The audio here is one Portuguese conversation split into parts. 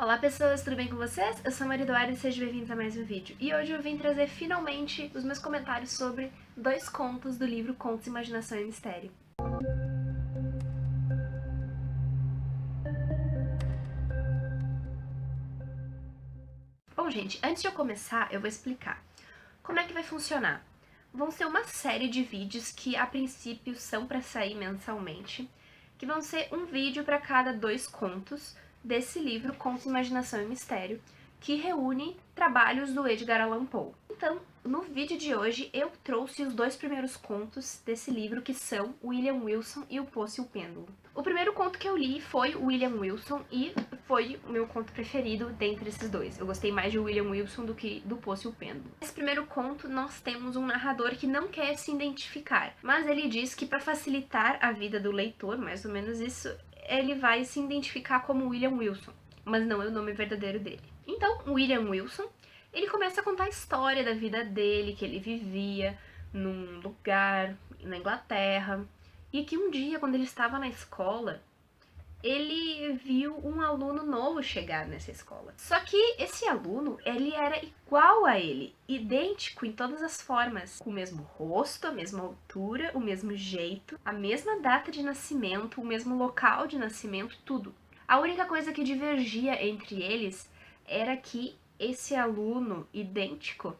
Olá pessoas, tudo bem com vocês? Eu sou a Maria Eduarda e sejam bem-vindos a mais um vídeo. E hoje eu vim trazer finalmente os meus comentários sobre 2 contos do livro Contos, Imaginação e Mistério. Bom gente, antes de eu começar eu vou explicar como é que vai funcionar. Vão ser uma série de vídeos que a princípio são para sair mensalmente, que vão ser um vídeo para cada 2 contos desse livro Contos, Imaginação e Mistério, que reúne trabalhos do Edgar Allan Poe. Então, no vídeo de hoje eu trouxe os 2 primeiros contos desse livro, que são William Wilson e O Poço e o Pêndulo. O primeiro conto que eu li foi o William Wilson e foi o meu conto preferido dentre esses dois. Eu gostei mais de William Wilson do que do Poço e o Pêndulo. Nesse primeiro conto nós temos um narrador que não quer se identificar, mas ele diz que para facilitar a vida do leitor, mais ou menos isso, ele vai se identificar como William Wilson, mas não é o nome verdadeiro dele. Então, William Wilson, ele começa a contar a história da vida dele, que ele vivia num lugar na Inglaterra, e que um dia, quando ele estava na escola, ele viu um aluno novo chegar nessa escola. Só que esse aluno, ele era igual a ele, idêntico em todas as formas, com o mesmo rosto, a mesma altura, o mesmo jeito, a mesma data de nascimento, o mesmo local de nascimento, tudo. A única coisa que divergia entre eles era que esse aluno idêntico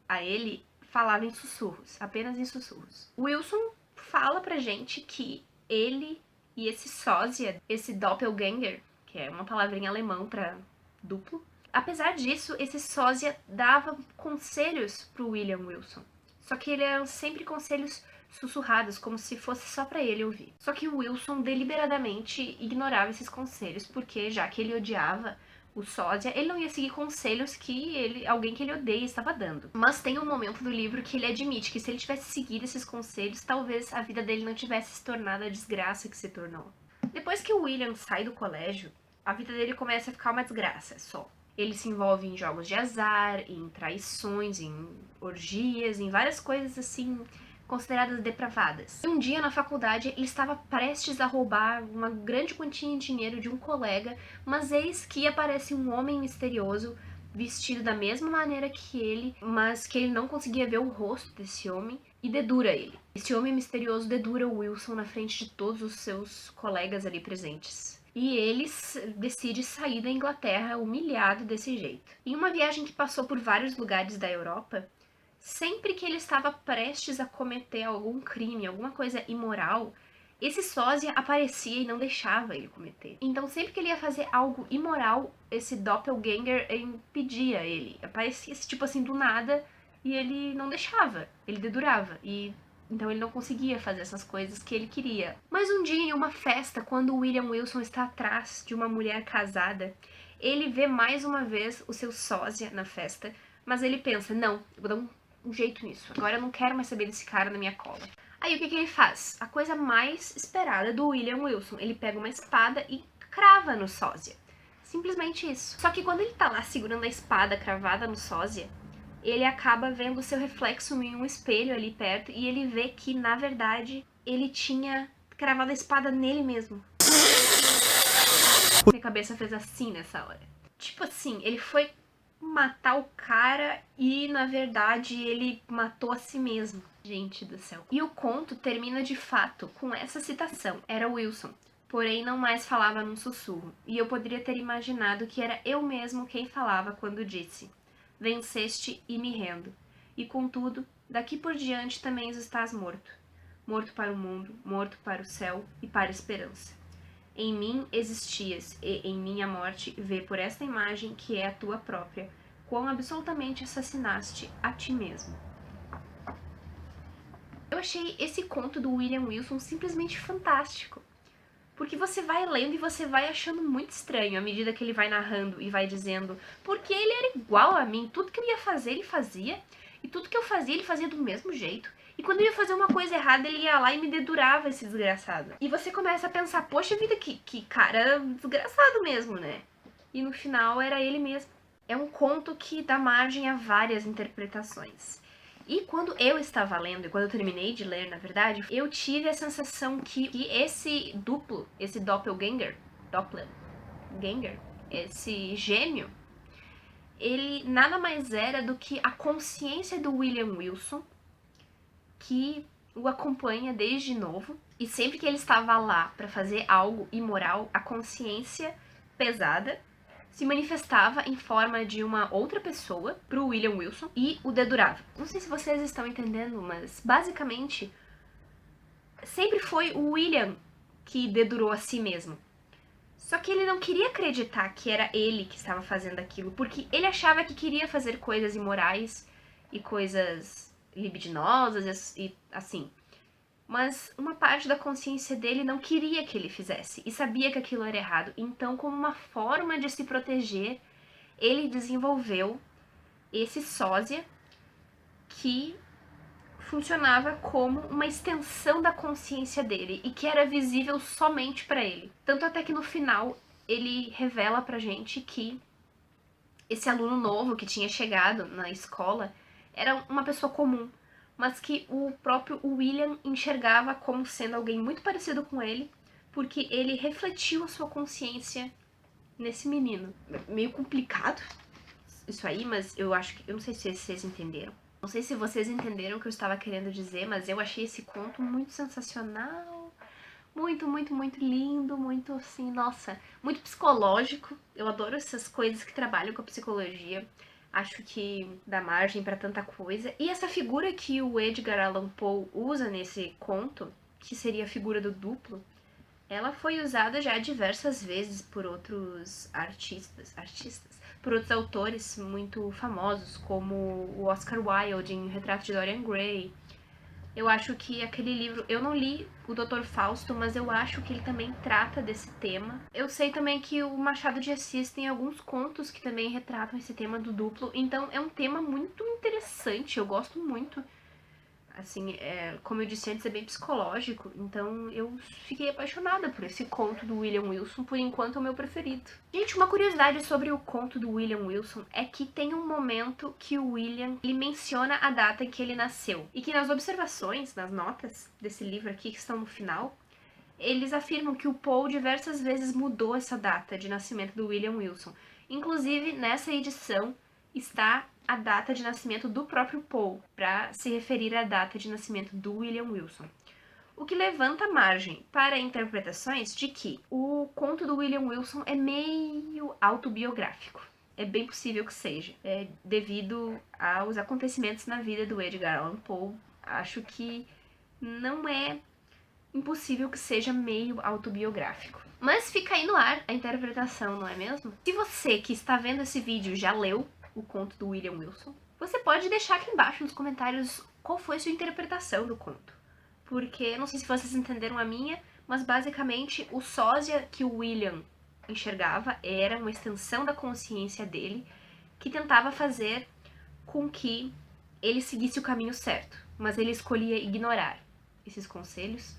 a ele falava em sussurros, apenas em sussurros. Wilson fala pra gente que ele e esse sósia, esse doppelganger, que é uma palavra em alemão pra duplo, apesar disso, esse sósia dava conselhos pro William Wilson. Só que eles eram sempre conselhos sussurrados, como se fosse só pra ele ouvir. Só que o Wilson deliberadamente ignorava esses conselhos, porque já que ele odiava o sósia, ele não ia seguir conselhos que alguém que ele odeia estava dando. Mas tem um momento do livro que ele admite que se ele tivesse seguido esses conselhos, talvez a vida dele não tivesse se tornado a desgraça que se tornou. Depois que o William sai do colégio, a vida dele começa a ficar uma desgraça só. Ele se envolve em jogos de azar, em traições, em orgias, em várias coisas assim consideradas depravadas. E um dia na faculdade ele estava prestes a roubar uma grande quantia de dinheiro de um colega, mas eis que aparece um homem misterioso vestido da mesma maneira que ele, mas que ele não conseguia ver o rosto desse homem, e dedura ele. Esse homem misterioso dedura o Wilson na frente de todos os seus colegas ali presentes. E ele decide sair da Inglaterra humilhado desse jeito. Em uma viagem que passou por vários lugares da Europa, sempre que ele estava prestes a cometer algum crime, alguma coisa imoral, esse sósia aparecia e não deixava ele cometer. Então sempre que ele ia fazer algo imoral, esse doppelganger impedia ele. Aparecia tipo assim do nada e ele não deixava, ele dedurava. E então ele não conseguia fazer essas coisas que ele queria. Mas um dia em uma festa, quando o William Wilson está atrás de uma mulher casada, ele vê mais uma vez o seu sósia na festa, mas ele pensa, não, eu vou dar um jeito nisso. Agora eu não quero mais saber desse cara na minha cola. Aí o que ele faz? A coisa mais esperada do William Wilson. Ele pega uma espada e crava no sósia. Simplesmente isso. Só que quando ele tá lá segurando a espada cravada no sósia, ele acaba vendo seu reflexo em um espelho ali perto e ele vê que, na verdade, ele tinha cravado a espada nele mesmo. Minha cabeça fez assim nessa hora. Tipo assim, ele foi matar o cara e, na verdade, ele matou a si mesmo. Gente do céu. E o conto termina de fato com essa citação. Era Wilson, porém não mais falava num sussurro. E eu poderia ter imaginado que era eu mesmo quem falava quando disse: venceste e me rendo. E contudo, daqui por diante também estás morto. Morto para o mundo, morto para o céu e para a esperança. Em mim existias, e em minha morte vê por esta imagem que é a tua própria, quão absolutamente assassinaste a ti mesmo. Eu achei esse conto do William Wilson simplesmente fantástico, porque você vai lendo e você vai achando muito estranho à medida que ele vai narrando e vai dizendo, porque ele era igual a mim, tudo que eu ia fazer ele fazia, e tudo que eu fazia ele fazia do mesmo jeito. E quando eu ia fazer uma coisa errada, ele ia lá e me dedurava, esse desgraçado. E você começa a pensar, poxa vida, que cara desgraçado mesmo, né? E no final era ele mesmo. É um conto que dá margem a várias interpretações. E quando eu estava lendo, e quando eu terminei de ler, na verdade, eu tive a sensação que esse duplo, esse doppelganger, esse gêmeo, ele nada mais era do que a consciência do William Wilson, que o acompanha desde novo, e sempre que ele estava lá para fazer algo imoral, a consciência pesada se manifestava em forma de uma outra pessoa pro William Wilson e o dedurava. Não sei se vocês estão entendendo, mas basicamente sempre foi o William que dedurou a si mesmo. Só que ele não queria acreditar que era ele que estava fazendo aquilo, porque ele achava que queria fazer coisas imorais e coisas libidinosas e assim. Mas uma parte da consciência dele não queria que ele fizesse e sabia que aquilo era errado. Então, como uma forma de se proteger, ele desenvolveu esse sósia que funcionava como uma extensão da consciência dele e que era visível somente para ele. Tanto até que no final ele revela pra gente que esse aluno novo que tinha chegado na escola era uma pessoa comum, mas que o próprio William enxergava como sendo alguém muito parecido com ele, porque ele refletiu a sua consciência nesse menino. Meio complicado isso aí, mas eu acho que... eu não sei se vocês entenderam. Não sei se vocês entenderam o que eu estava querendo dizer, mas eu achei esse conto muito sensacional. Muito, muito, muito lindo, muito assim, nossa, muito psicológico. Eu adoro essas coisas que trabalham com a psicologia. Acho que dá margem pra tanta coisa. E essa figura que o Edgar Allan Poe usa nesse conto, que seria a figura do duplo, ela foi usada já diversas vezes por outros artistas, por outros autores muito famosos, como o Oscar Wilde em Retrato de Dorian Gray. Eu acho que aquele livro... eu não li o Dr. Fausto, mas eu acho que ele também trata desse tema. Eu sei também que o Machado de Assis tem alguns contos que também retratam esse tema do duplo. Então é um tema muito interessante, eu gosto muito. Assim, como eu disse antes, é bem psicológico. Então eu fiquei apaixonada por esse conto do William Wilson, por enquanto é o meu preferido. Gente, uma curiosidade sobre o conto do William Wilson é que tem um momento que o William, ele menciona a data em que ele nasceu. E que nas observações, nas notas desse livro aqui, que estão no final, eles afirmam que o Poe diversas vezes mudou essa data de nascimento do William Wilson. Inclusive, nessa edição está a data de nascimento do próprio Poe, para se referir à data de nascimento do William Wilson. O que levanta margem para interpretações de que o conto do William Wilson é meio autobiográfico. É bem possível que seja, devido aos acontecimentos na vida do Edgar Allan Poe. Acho que não é impossível que seja meio autobiográfico. Mas fica aí no ar a interpretação, não é mesmo? Se você que está vendo esse vídeo já leu o conto do William Wilson, você pode deixar aqui embaixo nos comentários qual foi a sua interpretação do conto. Porque, não sei se vocês entenderam a minha, mas basicamente o sósia que o William enxergava era uma extensão da consciência dele que tentava fazer com que ele seguisse o caminho certo, mas ele escolhia ignorar esses conselhos.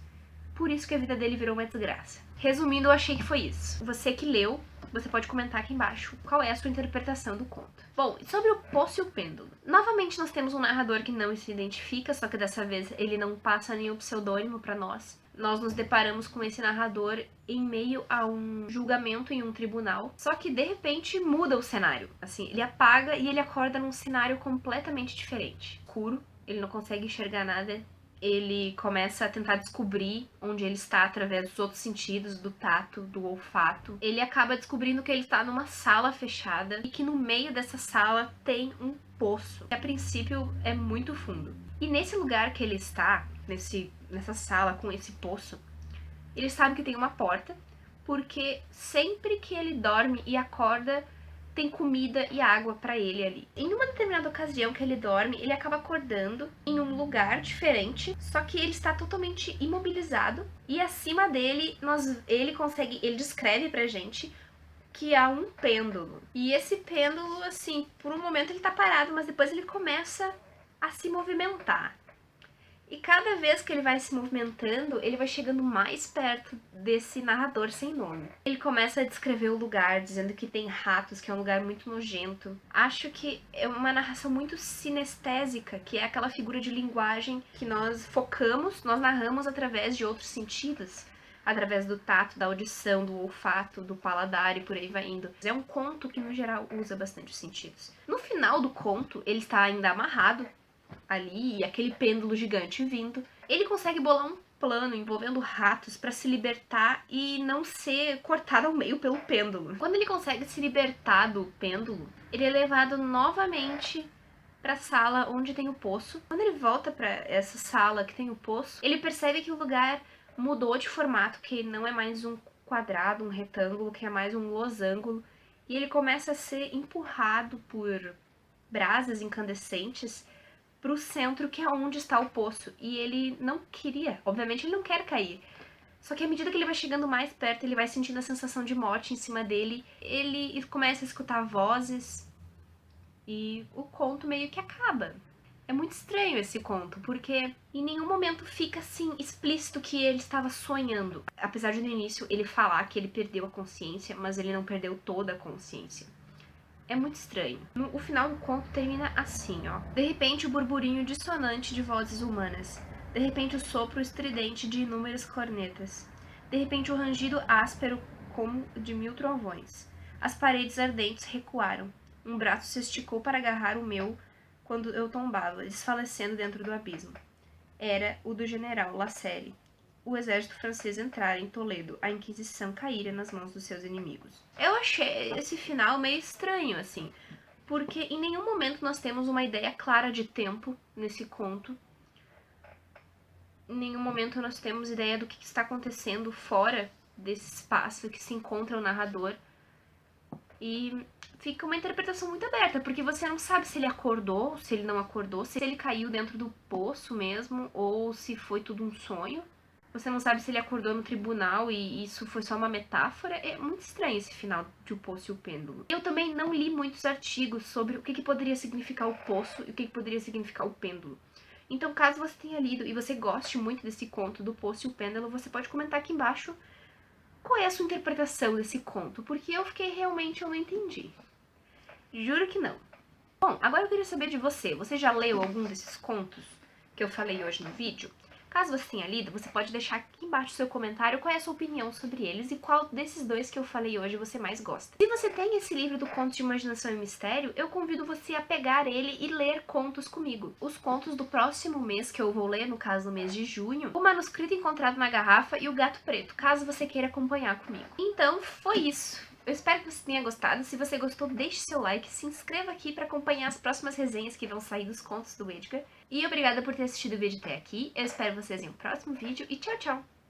Por isso que a vida dele virou uma desgraça. Resumindo, eu achei que foi isso. Você que leu, você pode comentar aqui embaixo qual é a sua interpretação do conto. Bom, sobre o Poço e o Pêndulo. Novamente nós temos um narrador que não se identifica, só que dessa vez ele não passa nenhum pseudônimo pra nós. Nós nos deparamos com esse narrador em meio a um julgamento em um tribunal, só que de repente muda o cenário. Assim, ele apaga e ele acorda num cenário completamente diferente. Escuro, ele não consegue enxergar nada. Ele começa a tentar descobrir onde ele está através dos outros sentidos, do tato, do olfato. Ele acaba descobrindo que ele está numa sala fechada e que no meio dessa sala tem um poço, que a princípio é muito fundo. E nesse lugar que ele está, nessa sala com esse poço, ele sabe que tem uma porta, porque sempre que ele dorme e acorda, tem comida e água pra ele ali. Em uma determinada ocasião que ele dorme, ele acaba acordando em um lugar diferente, só que ele está totalmente imobilizado e acima dele, ele descreve pra gente que há um pêndulo. E esse pêndulo, assim, por um momento ele tá parado, mas depois ele começa a se movimentar. E cada vez que ele vai se movimentando, ele vai chegando mais perto desse narrador sem nome. Ele começa a descrever o lugar, dizendo que tem ratos, que é um lugar muito nojento. Acho que é uma narração muito sinestésica, que é aquela figura de linguagem que nós focamos, nós narramos através de outros sentidos. através do tato, da audição, do olfato, do paladar e por aí vai indo. É um conto que, no geral, usa bastante os sentidos. No final do conto, ele está ainda amarrado ali, e aquele pêndulo gigante vindo. Ele consegue bolar um plano envolvendo ratos para se libertar e não ser cortado ao meio pelo pêndulo. Quando ele consegue se libertar do pêndulo, ele é levado novamente para a sala onde tem o poço. Quando ele volta para essa sala que tem o poço, ele percebe que o lugar mudou de formato, que não é mais um quadrado, um retângulo, que é mais um losango, e ele começa a ser empurrado por brasas incandescentes pro centro, que é onde está o poço. E ele não queria, obviamente ele não quer cair. Só que à medida que ele vai chegando mais perto, ele vai sentindo a sensação de morte em cima dele. Ele começa a escutar vozes e o conto meio que acaba. É muito estranho esse conto, porque em nenhum momento fica assim explícito que ele estava sonhando. Apesar de no início ele falar que ele perdeu a consciência, mas ele não perdeu toda a consciência. É muito estranho. O final do conto termina assim, ó. De repente, o burburinho dissonante de vozes humanas. De repente, o sopro estridente de inúmeras cornetas. De repente, o rangido áspero como de 1000 trovões. As paredes ardentes recuaram. Um braço se esticou para agarrar o meu quando eu tombava, desfalecendo dentro do abismo. Era o do general Lacerre. O exército francês entrara em Toledo, a Inquisição caíra nas mãos dos seus inimigos. Eu achei esse final meio estranho, assim, porque em nenhum momento nós temos uma ideia clara de tempo nesse conto. Em nenhum momento nós temos ideia do que está acontecendo fora desse espaço que se encontra o narrador. E fica uma interpretação muito aberta, porque você não sabe se ele acordou, se ele não acordou, se ele caiu dentro do poço mesmo, ou se foi tudo um sonho. Você não sabe se ele acordou no tribunal e isso foi só uma metáfora. É muito estranho esse final de O Poço e o Pêndulo. Eu também não li muitos artigos sobre o que poderia significar o poço e o que poderia significar o pêndulo. Então, caso você tenha lido e você goste muito desse conto do Poço e o Pêndulo, você pode comentar aqui embaixo qual é a sua interpretação desse conto, porque eu não entendi. Juro que não. Bom, agora eu queria saber de você. Você já leu algum desses contos que eu falei hoje no vídeo? Caso você tenha lido, você pode deixar aqui embaixo seu comentário qual é a sua opinião sobre eles e qual desses dois que eu falei hoje você mais gosta. Se você tem esse livro do Contos de Imaginação e Mistério, eu convido você a pegar ele e ler contos comigo. Os contos do próximo mês que eu vou ler, no caso no mês de junho, O Manuscrito Encontrado na Garrafa e O Gato Preto, caso você queira acompanhar comigo. Então, foi isso. Eu espero que você tenha gostado. Se você gostou, deixe seu like, se inscreva aqui para acompanhar as próximas resenhas que vão sair dos contos do Edgar. E obrigada por ter assistido o vídeo até aqui. Eu espero vocês em um próximo vídeo e tchau, tchau!